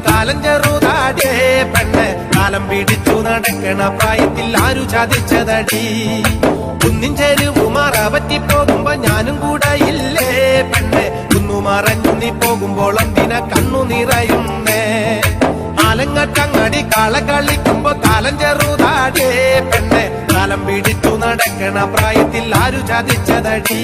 കാലം ചെറുതാടേ പെണ്ണ് കാലം പിടിച്ചു നടക്കണ പ്രായത്തിൽ ആരു ചതിച്ചതടി കുന്നിൻ ചെരുവുമാറ പറ്റിപ്പോകുമ്പോ ഞാനും കൂടെ ഇല്ലേ പെണ്ണ് കുന്നുമറഞ്ഞു നീ പോകുമ്പോൾ എന്തിന കണ്ണു നിറയുന്നേ ആലങ്ങട്ടങ്ങടി കാള കളിക്കുമ്പോ കാലം ചെറുതാടേ പെണ്ണ് കാലം പിടിച്ചു നടക്കണ പ്രായത്തിൽ ആരു ചതിച്ചതടി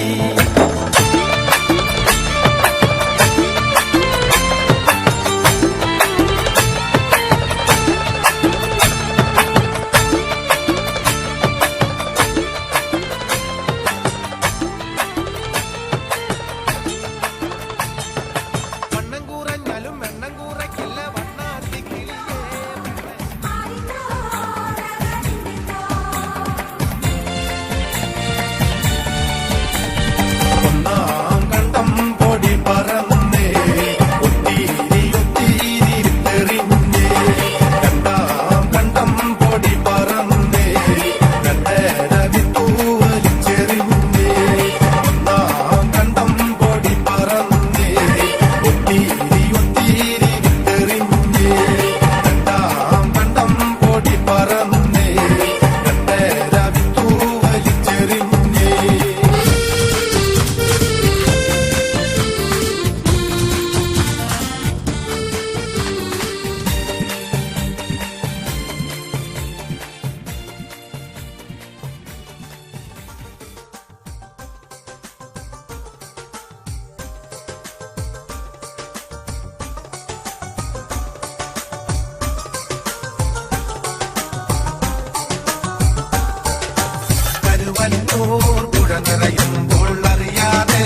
പുഴ നിറയുമ്പോൾ അറിയാതെ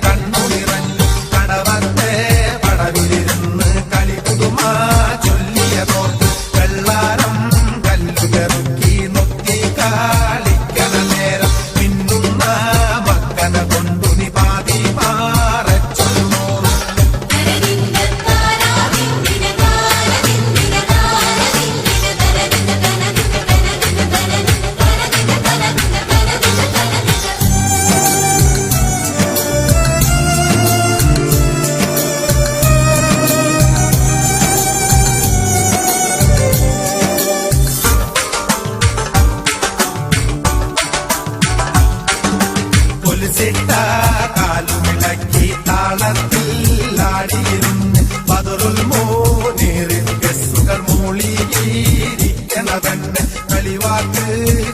കണ്ണു നിറഞ്ഞു കടവത്തെ പടവിലിരുന്ന് കളിപുതുമ ചൊല്ലിയതോർത്ത് വെള്ളാരം കല്ലുകറുക്കി നൊക്കി കളിക്കണ നേരം മിന്നുന്ന മക്കന കൊണ്ടു നിപാതി മാറച്ചൊല്ലുമോറും കാലുമിളക്കി താളത്തിൽ ആടിയിരുന്ന് ബദറുൽ മോനീറിൻ ഗസ്സുകൾ മൂളിയിരിക്കണവെന്ന് കളിവാക്ക്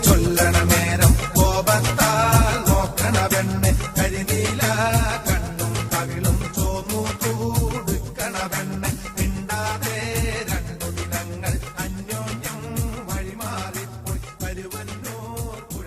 ചൊല്ലണ നേരം കോപത്താൽ നോക്കണവെന്ന് കരിനീല കണ്ണും തകിളും ചോന്നു കൊടുക്കണവെന്ന് മിണ്ടാതെ രണ്ടു ദിനങ്ങൾ അന്യോന്യം വഴിമാറിപ്പോയി വരുവന്നൂർ പുഴ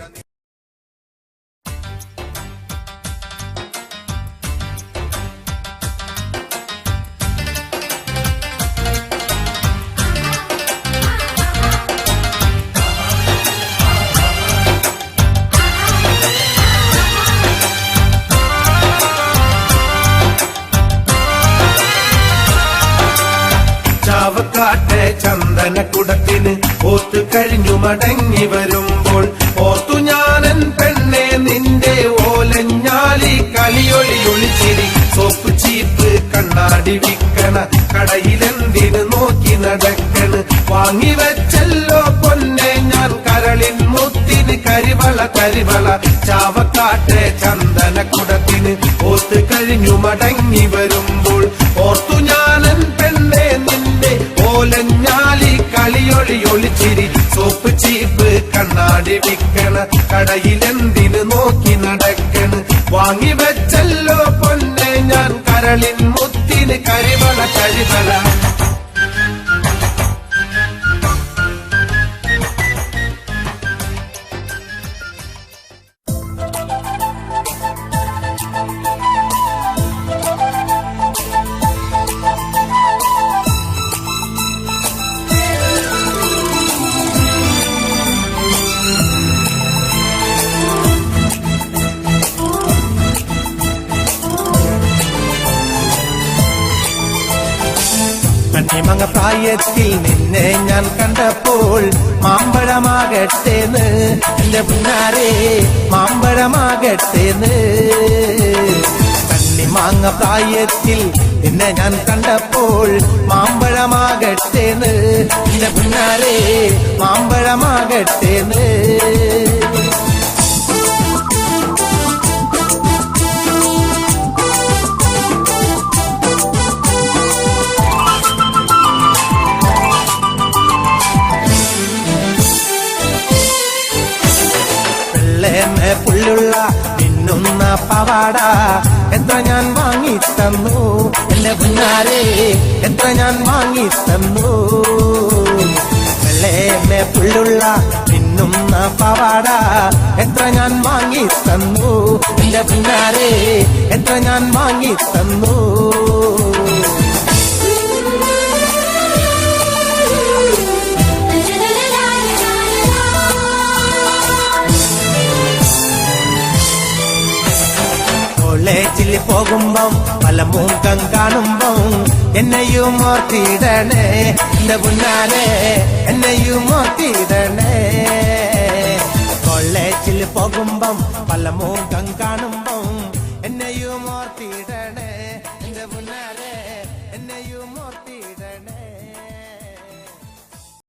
ചാവക്കാട്ടെ ചന്ദനക്കുടത്തിന് ഓത്തു കഴിഞ്ഞു മടങ്ങി വരുമ്പോൾ ഓർത്തു ഞാനൻ പെണ്ണെ നിന്റെ ഓലഞ്ഞാലി കളിയൊളി ഒളിച്ചിരി സോപ്പ് ചീപ്പ് കണ്ണാടി വിക്കണ കടയിലെന്തിന് നോക്കി നടക്കണ് വാങ്ങിവെച്ചല്ലോ പൊന്നെ ഞാൻ കരളിൻ മുത്തിന് കരിവള കരിവള ചാവക്കാട്ടെ ചന്ദനക്കുടത്തിന് ഓത്തു കഴിഞ്ഞു മടങ്ങി വരുമ്പോൾ ഓർത്തു ഞാനൻ പെണ്ണെ നിന്റെ ഓലഞ്ഞാലി കളിയൊളി ഒളിച്ചിരി സോപ്പ് ചീപ്പ് കണ്ണാടി വിക്കണ കടയിലെന്തിന് നോക്കി നടക്കണ് വാങ്ങിവെച്ചല്ലോ പൊന്നെ ഞാൻ കരളിൻ മുത്തിന് കരിവള കരിവള മങ്ങ പ്രായത്തിൽ നിന്നെ ഞാൻ കണ്ടപ്പോൾ മാമ്പഴമാകട്ടേന്ന് എന്റെ പുന്നാരെ മാമ്പഴമാകട്ടേന്ന് മാങ്ങ പ്രായത്തിൽ നിന്നെ ഞാൻ കണ്ടപ്പോൾ മാമ്പഴമാകട്ടേന്ന് എന്റെ പുന്നാരേ മാമ്പഴമാകട്ടേന്ന്. വെള്ളേമേ പുള്ളുള്ള മിന്നുന്ന പവാട എത്ര ഞാൻ വാങ്ങി തന്നു എന്റെ പുന്നാരേ എത്ര ഞാൻ വാങ്ങി തന്നു. വെള്ളേമേ പുള്ളുള്ള മിന്നുന്ന പവാട എത്ര ഞാൻ വാങ്ങി തന്നു എന്റെ പുന്നാരേ എത്ര ഞാൻ വാങ്ങി തന്നു. കോളേജിൽ പോകുമ്പം പല മുഖം കാണുമ്പം എന്നെയും ഓർത്തിടണേ എന്റെ പുന്നാരേ എന്നെയും ഓർത്തിടണേ. കോളേജിൽ പോകുമ്പം പല മുഖം കാണും